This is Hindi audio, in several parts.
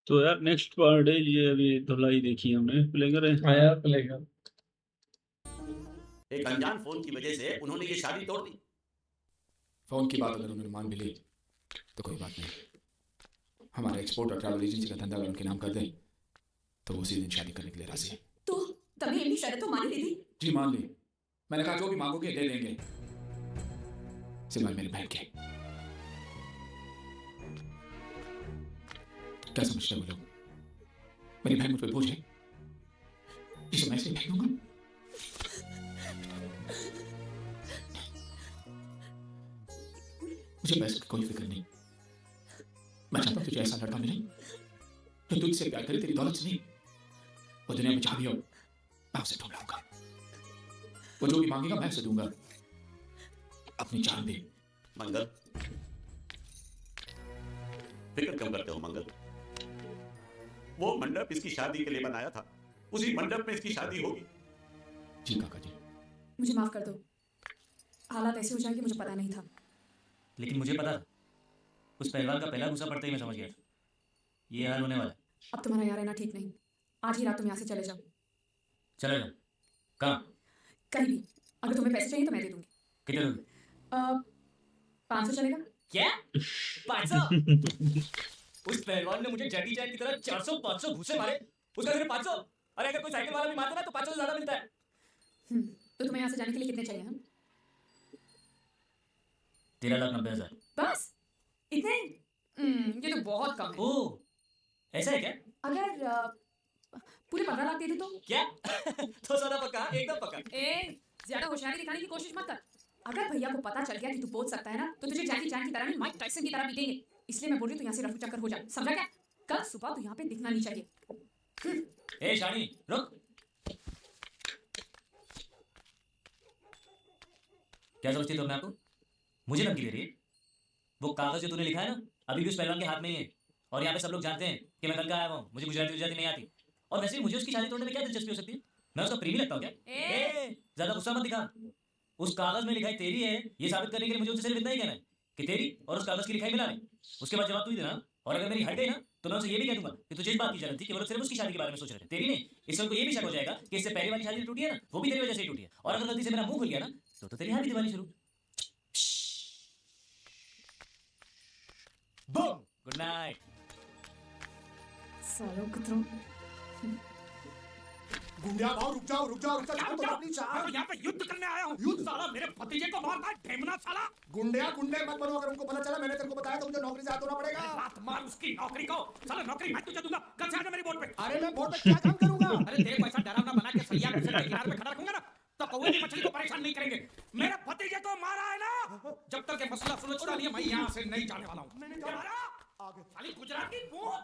तो यार नेक्स्ट पार्ट है ये, अभी धुलाई देखी हमने, प्ले करें? हाँ यार प्ले कर। एक अनजान फोन की वजह से उन्होंने ये शादी तोड़ दी। फोन की बात अगर उन्होंने मान भी ली तो कोई बात नहीं, हमारा एक्सपोर्ट और ट्रैवल एजेंसी का धंधा अगर उनके नाम कर दे तो वो उसी दिन शादी करने के लिए राजी है। तो तभी इनकी शर्त तो मान ली थी। जी मान ली, मैंने कहा जो भी मांगोगे दे देंगे, सिवाय मेरी बहन के। क्या समझते हो लोग, मेरी बहन मुझ पर बोझ है जिसे मैं इसलिए फेंक दूंगा? मुझे पैसे की कोई फिक्र नहीं, मैं चाहता हूं तुझे ऐसा लड़का मिले जो तुझसे प्यार करे, तेरी दौलत से नहीं। वो दुनिया में जहां भी हो मैं उसे ढूंढ लाऊंगा, वो जो भी मांगेगा मैं उसे दूंगा, अपनी जान भी। मंगल, फिक्र क्यों करते हो मंगल? वो मंडप इसकी शादी के लिए बनाया था, उसी मंडप में इसकी शादी होगी। जी काका जी। मुझे माफ कर दो, हालात ऐसे हो जाएंगे मुझे पता नहीं था। लेकिन मुझे पता था, उस पहलवान का पहला गुस्सा पड़ते ही मैं समझ गया था ये हाल होने वाला है। अब तुम्हारा यहाँ रहना ठीक नहीं, आज ही रात तुम यहाँ से चले जाओ। चले जाओ? कहाँ? कहीं भी, अगर तुम्हें पैसे चाहिए तो मैं दे दूंगी। कितने दोगे? 500 चलेगा? क्या? 500? उस पहलवान ने मुझे जैकी चैन की तरह 400-500 घूसे मारे, उसका सिर्फ 500? अरे अगर कोई साइकिल वाला भी मारता ना तो 500 से ज्यादा मिलता है। तो तुम्हें यहाँ से जाने के लिए कितने चाहिए? हम 13,90,000। बस इतने? ये तो बहुत कम है। ओह, ऐसा है क्या? अगर पूरे 15 लाख दे दे तो? क्या? तो ज्यादा पक्का, एकदम पक्का। ज्यादा होशियारी दिखाने की कोशिश मत कर। अगर भैया को पता चल गया कि तू बोल सकता है ना, तो तुझे जैकी चैन की तरह नहीं, माइक टाइसन की तरह पीटेंगे। इसलिए मैं बोल रही हूँ तू यहाँ से रफू चक्कर हो जाए, समझा क्या? कल सुबह तू यहाँ पे दिखना नहीं चाहिए। ए शानी, रुक। क्या समझती हो अपने आप को? मुझे धमकी दे रही है? वो कागज जो तूने लिखा है ना, अभी भी उस पहलवान के हाथ में ही है। और यहाँ पे सब लोग जानते हैं कि मैं कल का आया हूँ, मुझे गुजराती नहीं आती। और वैसे भी मुझे उसकी शादी तोड़ने में क्या दिलचस्पी हो सकती है? मैं उसका प्रेमी लगता हूँ क्या? ज्यादा गुस्सा मत दिखा। उस कागज में लिखाई तेरी है, ये साबित करने के लिए मुझे उससे सिर्फ इतना ही कहना है कि तेरी और उस कागज की लिखाई मिला ले। उसके बाद जवाब तू ही देना। और अगर मेरी हट गई ना तो मैं उसे ये भी कह दूंगा कि तुझे इस बात की जलन थी कि वो लोग सिर्फ उसकी शादी के बारे में सोच रहे थे, तेरी नहीं। इससे उनको ये भी शक हो जाएगा कि इससे पहली वाली शादी टूटी है ना, वो भी तेरी वजह से ही टूटी है। और अगर गलती से मेरा मुंह खुल गया ना तो तेरी यहाँ भी दिवाली शुरू। Good night. सालों कुत्रों। गुंडिया भाव रुक जाओ प्लीज। मैं यहाँ पे युद्ध करने आया हूँ। युद्ध? साला मेरे भतीजे को मारता है, ढेमना साला। गुंडे मत बनो, अगर उनको पता चला मैंने तेरे को बताया तो मुझे नौकरी से हाथ धोना पड़ेगा। लात मार उसकी नौकरी को। साला नौकरी मैं तुझे दूंगा, कल से आजा मेरी बोट पे। अरे मैं बोट पे क्या काम करूंगा? अरे तेरे को ऐसा डरावना बना के सरिया के किनारे पे खड़ा रखूंगा ना तो कौवे की मछली को परेशान नहीं करेंगे। मेरे भतीजे को मारा है ना, जब तक ये मसला सुलझता नहीं है मैं यहाँ से नहीं जाने वाला हूँ। मैंने आगे साली गुजराती पूछ,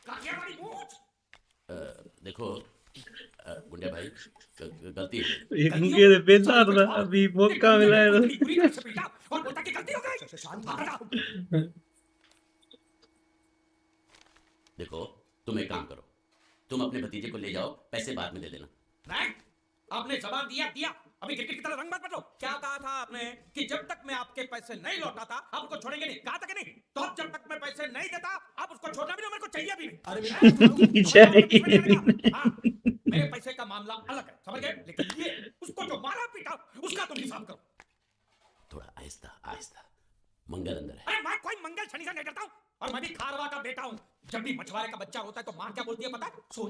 काठियावाड़ी पूछ। देखो गुंडे भाई, गलती एक मुझे दे पैसा था, अभी मौका मिला है तो पूरी तरह से पीटा और बोलता कि गलती हो गई। शांत देखो, तुम एक काम करो, तुम अपने भतीजे को ले जाओ, पैसे बाद में दे देना। नहीं, आपने जवाब दिया। अभी क्रिकेट की तरह रंग मत बदलो। क्या कहा था आपने कि जब तक मैं आपके पैसे नहीं लौटाता आप उसको छोड़ेंगे नहीं? कहा था कि नहीं? तो अब जब तक मैं पैसे नहीं देता आप उसको छोड़ना भी नहीं, मेरे को चाहिए भी नहीं। हाँ, मेरे पैसे का मामला अलग है, समझ गए? लेकिन ये उसको जो मारा पीटा उसका तुम हिसाब करो। थोड़ा आहिस्ता, मंगल अंदर है। अरे मैं कोई मंगल शनि से नहीं डरता हूँ, और मैं भी खारवा का बेटा हूँ। जब भी मछुआरे का बच्चा होता है तो माँ क्या बोलती है पता है? सो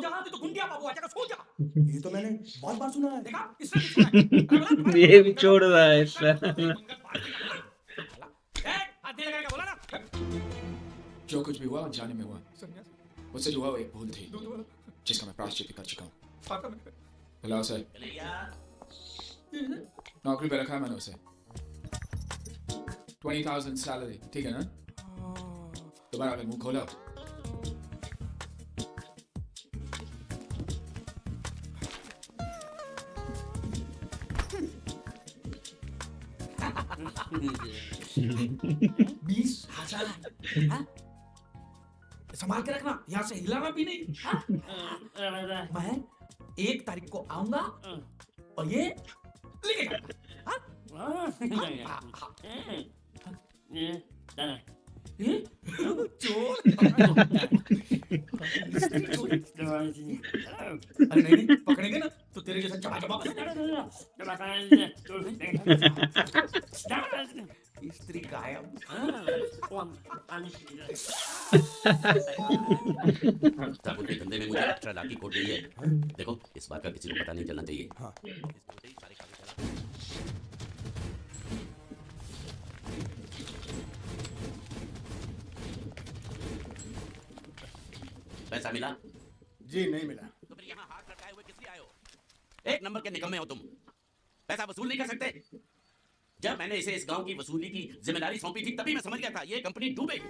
जा नहीं तो गुंडिया बाबू आ जाएगा, सो जा। ये तो मैंने बहुत बार सुना है। देखा, इसने भी सुना है। ये भी छोड़ रहा है इसका। बोला ना, जो कुछ भी हुआ जाने में हुआ, मुझसे जो हुआ वो एक भूल थी जिसका मैं प्रायश्चित कर चुका हूँ। बुलाओ उसे, नौकरी पे रखा है मैंने उसे। 20,000 सैलरी, ठीक है ना? दोबारा अगर मुंह खोला संभाल के रखना, यहाँ से हिलाना भी नहीं। मैं 1 तारीख को आऊंगा और ये लेके चोर अरे नहीं नहीं पकड़ेंगे ना तो तेरे जैसा चबा चबा स्त्री गायब ठाकुर के धंधे में मुझे एक्स्ट्रा लाकी कोट गई है। देखो इस बात का किसी को पता नहीं चलना चाहिए। हाँ। इसको होते ही सारे कागज चला- पैसा मिला? जी नहीं मिला। तो फिर यहाँ हाथ लटकाए हुए किस लिए आए हो? एक नंबर के निकम्मे हो तुम। पैसा वसूल नहीं कर सकते। जब मैंने इसे इस गांव की वसूली की जिम्मेदारी सौंपी थी तभी मैं समझ गया था ये कंपनी डूबेगी।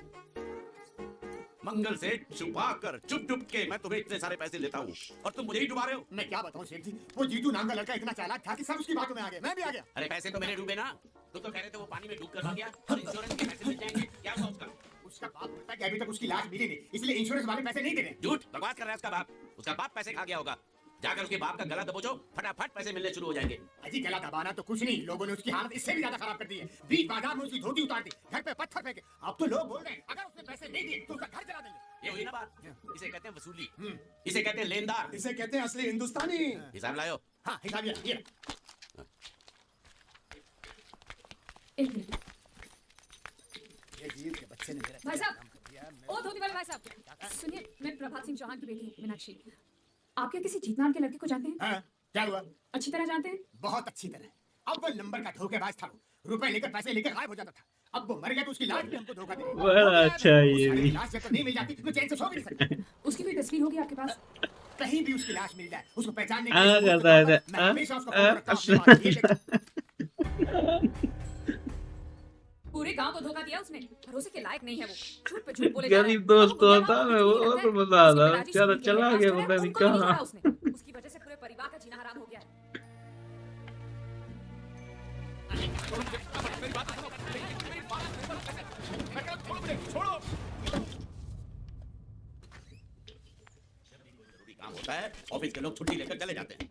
मंगल से छुपा कर चुप चुप के मैं तुम्हें इतने सारे पैसे लेता हूँ और तुम मुझे ही डुबा रहे हो। मैं क्या बताऊं शेख जी, वो जीतू नाम का लड़का इतना चालाक था कि सब उसकी बातों में आ गए, मैं भी आ गया। अरे पैसे तो मेरे डूबे ना। तुम तो कह रहे थे वो पानी में डूब कर भाग गया और इंश्योरेंस के पैसे मिल जाएंगे। क्या हुआ उसका? उसका बाप बोलता है कि अभी तक उसकी लाश मिली नहीं, इसलिए इंश्योरेंस वाले पैसे नहीं दे रहे। झूठ बकवास कर रहा है उसका बाप। उसका बाप पैसे खा गया होगा। जाकर उसके बाप का गला दबोचो, फटाफट पैसे मिलने शुरू हो जाएंगे। अजी गला दबाना तो कुछ नहीं, लोगों ने उसकी हालत इससे भी ज्यादा खराब कर दी है। बीच बाजार में उसकी धोती उतार दी, घर पे पत्थर फेंके। अब तो लोग बोल रहे हैं अगर उसने पैसे नहीं दिए तो उसका घर जला देंगे। ये हुई ना बात। इसे कहते हैं वसूली। इसे कहते हैं लेनदार। इसे कहते हैं असली हिंदुस्तानी। हिसाब लायो। हाँ हिसाब ये एक मिनट ये जीत के बच्चे ने मेरा भाई साहब, काम कर दिया। ओ धोती वाले भाई साहब, सुनिए, मैं प्रभात सिंह चौहान की बेटी हूँ मीनाक्षी। आप क्या किसी जीतनाम के लड़के को जानते हैं? हाँ, क्या हुआ? अच्छी तरह जानते हैं? बहुत अच्छी तरह। अब वो नंबर का धोखेबाज था, रुपए लेकर पैसे लेकर गायब हो जाता था। अब वो मर गया तो उसकी लाश भी हमको धोखा दे रही है। बड़ा अच्छा है ये सारी भी। लाश जब तक नहीं मिल जाती तो चैन से सो भी नहीं सकते। उसकी कोई तस्वीर होगी आपके पास? कहीं भी उसकी लाश मिल जाए, उसको पहचानने आ, लिए करता है, मैं हमेशा उसको आ, फोन रखता हूं अपने पास। ये देख। पूरे गांव को धोखा दिया उसने। भरोसे के लायक नहीं है वो। झूठ पे झूठ बोले गरीब दोस्त होता है वो तो बता था चलो चला गया पता नहीं कहाँ। उसकी वजह से पूरे परिवार का जीना हराम हो गया है। जरूरी काम होता है ऑफिस के लोग छुट्टी लेकर चले जाते हैं।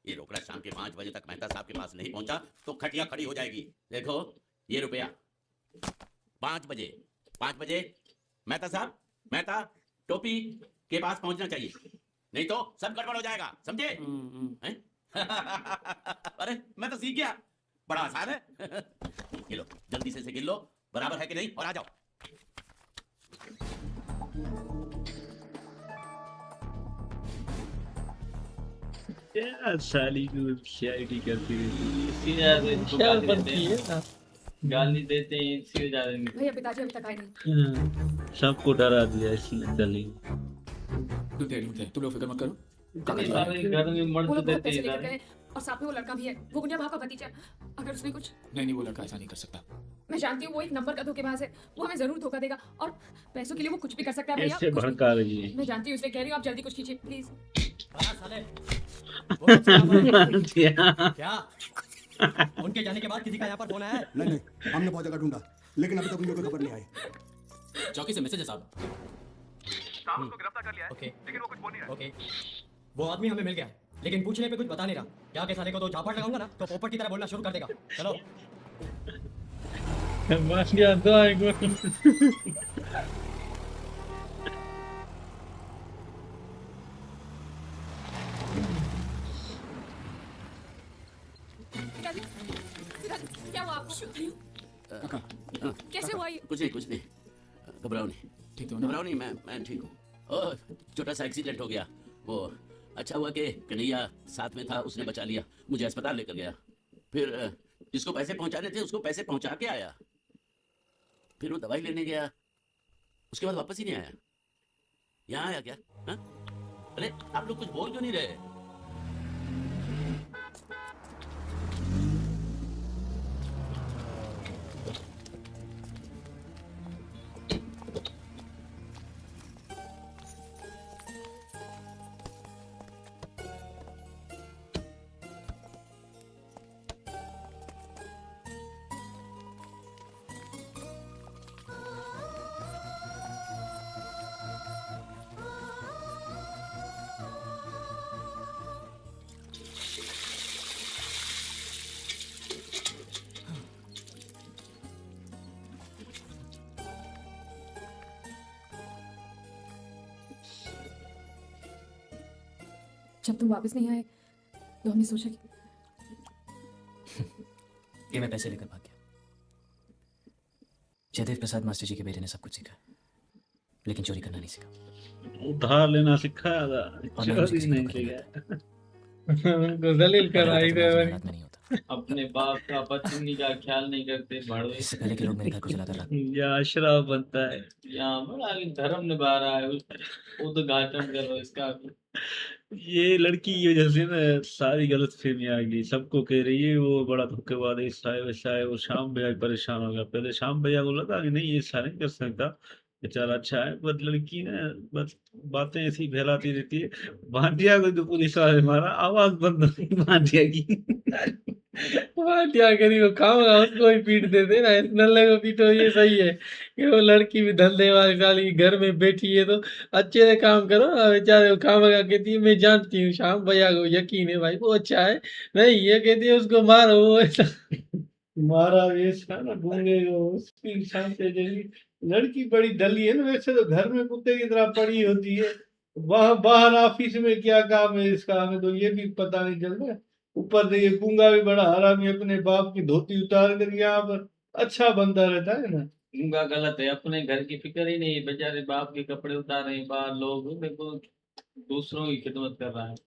ये रोकड़ा शाम के 5 बजे तक मेहता साहब के पास नहीं पहुंचा तो खटिया खड़ी हो जाएगी। देखो ये रुपया 5 बजे मेहता साहब, मेहता टोपी के पास पहुंचना चाहिए, नहीं तो सब गड़बड़ हो जाएगा, समझे? हैं? अरे मैं तो सीख गया, बड़ा आसान है। ये लो जल्दी से गिन लो बराबर है कि नहीं और आ जाओ। क्या साली को शायरी करती रहती है। क्या बनती है ना। गाली देते हैं इसकी वजह से। भैया पिताजी अभी तक आए नहीं। हाँ, सबको डरा दिया इसने गली। ढूंढते तुम लोग फिक्र मत करो। इतने सारे घर में मर्द वो लोग बहुत देते पैसे हैं लेकर गए और साथ में वो लड़का भी है, वो गुंजा भाव का भतीजा। अगर उसने कुछ, नहीं वो लड़का ऐसा नहीं कर सकता। मैं जानती हूँ वो एक नंबर का धोखेबाज है, वो हमें जरूर धोखा देगा और पैसों के लिए वो कुछ भी कर सकता है भैया। ऐसे कुछ भी। भड़का रही है। मैं जानती हूँ इसलिए कह रही हूँ, आप जल्दी कुछ कीजिए प्लीज। साले क्या? क्या उनके जाने के बाद किसी का यहाँ पर फोन आया है? नहीं, हमने बहुत जगह ढूंढा लेकिन अभी तक मुझे कोई खबर नहीं आई। चौकी से मैसेज है साहब। उसको गिरफ्तार कर लिया है, ओके लेकिन वो कुछ बोल नहीं रहा। ओके, वो आदमी हमें मिल गया लेकिन पूछने पे कुछ बता नहीं रहा। क्या के साले को तो झापड़ लगाऊंगा ना तो पोपट की तरह बोलना शुरू कर देगा। चलो बस गया दो आएगा। पिताजी, पिताजी, क्या हुआ आपको? कैसे हुआ ये? कुछ नहीं घबराओ नहीं, ठीक तो ना? घबराओ नहीं, मैं ठीक हूँ। ओह, छोटा सा एक्सीडेंट हो गया। वो अच्छा हुआ कि कन्हैया साथ में था, उसने बचा लिया, मुझे अस्पताल लेकर गया। फिर जिसको पैसे पहुंचाने थे उसको पैसे पहुंचा के आया। फिर वो दवाई लेने गया, उसके बाद वापस ही नहीं आया। यहाँ आया क्या? हाँ? अरे आप लोग कुछ बोल क्यों नहीं रहे? जब तुम वापस नहीं आए तो हमने सोचा कि मैं पैसे लेकर भाग गया। जयदेव प्रसाद मास्टर जी के बेटे ने सब कुछ सीखा, लेकिन चोरी करना नहीं सीखा। उधार लेना सिखाया था, और मैं उनसे चोरी किसी को नहीं कभी सिखाया। उनको जलील कर आई थे भाई। हाथ में नहीं होता। अपने बाप का पत्नी का ख्याल नहीं करते भड़वे। इससे पहले कि लोग मेरे घर को जलाकर राख दें। या अशराफ बनता है। यहाँ पर आगे धर्म निभा रहा है, उद्घाटन करो इसका। ये लड़की की वजह से ना सारी गलत फहमी आ गई, सबको कह रही है वो बड़ा धोखेबाज है, ऐसा है वैसा है। वो शाम भैया परेशान हो गया। पहले शाम भैया को लगा कि नहीं ये ऐसा नहीं कर सकता, बेचारा अच्छा है, बस लड़की ना बस बातें ऐसी फैलाती रहती है। भाटिया को तो पुलिस वाले मारा, आवाज बंद हो गई भाटिया की। क्या करी वो काम उसको ही पीट देते ना, इस नल्ले को पीटो। ये सही है कि वो लड़की भी धंधे वाली साली घर में बैठी है तो अच्छे से काम करो ना। बेचारे वो काम लगा कहती है मैं जानती हूँ शाम भैया को यकीन है भाई वो अच्छा है, नहीं ये कहती है उसको मारो वो ऐसा मारा वैसा ना गूंगे उसकी शांति जैसी। लड़की बड़ी डली है ना, वैसे तो घर में कुत्ते की तरह पड़ी होती है, वहां बाहर ऑफिस में क्या काम है इसका हमें तो ये भी पता नहीं चल रहा है। ऊपर से ये गूंगा भी बड़ा हरामी अपने बाप की धोती उतार कर यहाँ पर अच्छा बंदा रहता है ना। उनका गलत है, अपने घर की फिक्र ही नहीं, बेचारे बाप के कपड़े उतार रहे हैं बाहर लोग, देखो दूसरों की खिदमत कर रहा है।